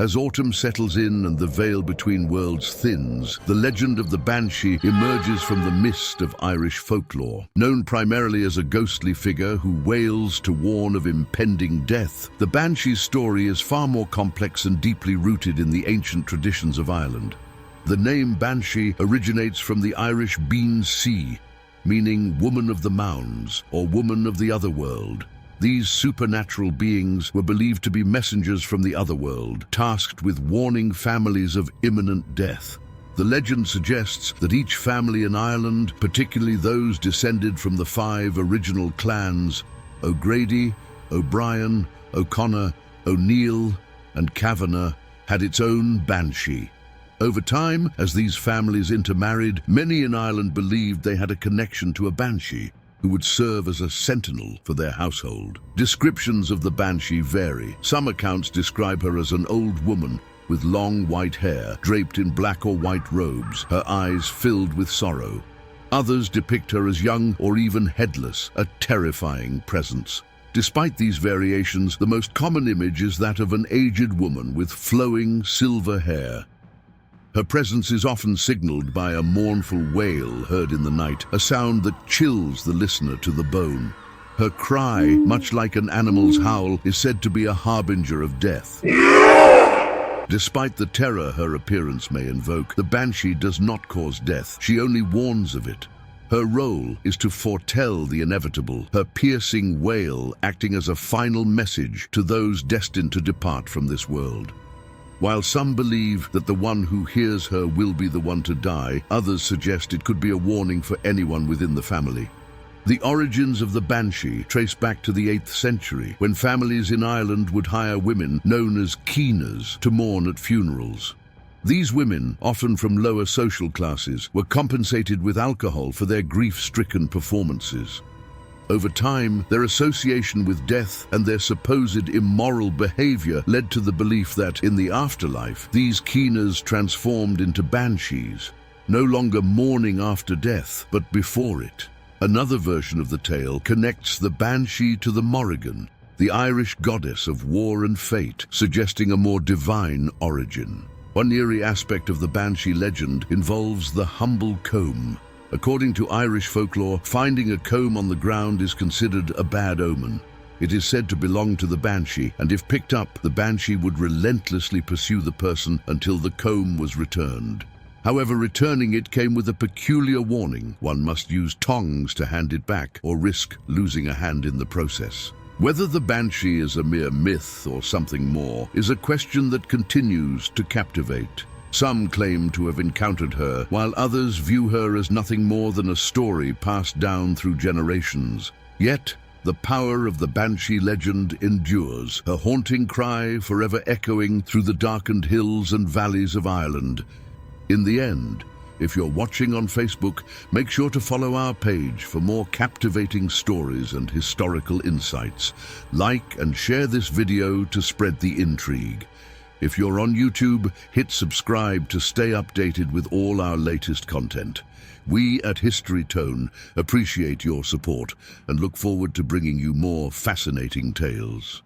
As autumn settles in and the veil between worlds thins, the legend of the Banshee emerges from the mist of Irish folklore. Known primarily as a ghostly figure who wails to warn of impending death, the Banshee's story is far more complex and deeply rooted in the ancient traditions of Ireland. The name Banshee originates from the Irish Bean Sea, meaning woman of the mounds or woman of the other world. These supernatural beings were believed to be messengers from the otherworld, tasked with warning families of imminent death. The legend suggests that each family in Ireland, particularly those descended from the 5 original clans, O'Grady, O'Brien, O'Connor, O'Neill, and Kavanagh, had its own Banshee. Over time, as these families intermarried, many in Ireland believed they had a connection to a Banshee, who would serve as a sentinel for their household. Descriptions of the Banshee vary. Some accounts describe her as an old woman with long white hair, draped in black or white robes, her eyes filled with sorrow. Others depict her as young or even headless, a terrifying presence. Despite these variations, the most common image is that of an aged woman with flowing silver hair. Her presence is often signaled by a mournful wail heard in the night, a sound that chills the listener to the bone. Her cry, much like an animal's howl, is said to be a harbinger of death. Despite the terror her appearance may invoke, the Banshee does not cause death. She only warns of it. Her role is to foretell the inevitable, her piercing wail acting as a final message to those destined to depart from this world. While some believe that the one who hears her will be the one to die, others suggest it could be a warning for anyone within the family. The origins of the Banshee trace back to the 8th century, when families in Ireland would hire women known as keeners to mourn at funerals. These women, often from lower social classes, were compensated with alcohol for their grief-stricken performances. Over time, their association with death and their supposed immoral behavior led to the belief that, in the afterlife, these keeners transformed into banshees, no longer mourning after death, but before it. Another version of the tale connects the Banshee to the Morrigan, the Irish goddess of war and fate, suggesting a more divine origin. One eerie aspect of the Banshee legend involves the humble comb. According to Irish folklore, finding a comb on the ground is considered a bad omen. It is said to belong to the Banshee, and if picked up, the Banshee would relentlessly pursue the person until the comb was returned. However, returning it came with a peculiar warning. One must use tongs to hand it back, or risk losing a hand in the process. Whether the Banshee is a mere myth or something more is a question that continues to captivate. Some claim to have encountered her, while others view her as nothing more than a story passed down through generations. Yet, the power of the Banshee legend endures, her haunting cry forever echoing through the darkened hills and valleys of Ireland. In the end, if you're watching on Facebook, make sure to follow our page for more captivating stories and historical insights. Like and share this video to spread the intrigue. If you're on YouTube, hit subscribe to stay updated with all our latest content. We at History Tone appreciate your support and look forward to bringing you more fascinating tales.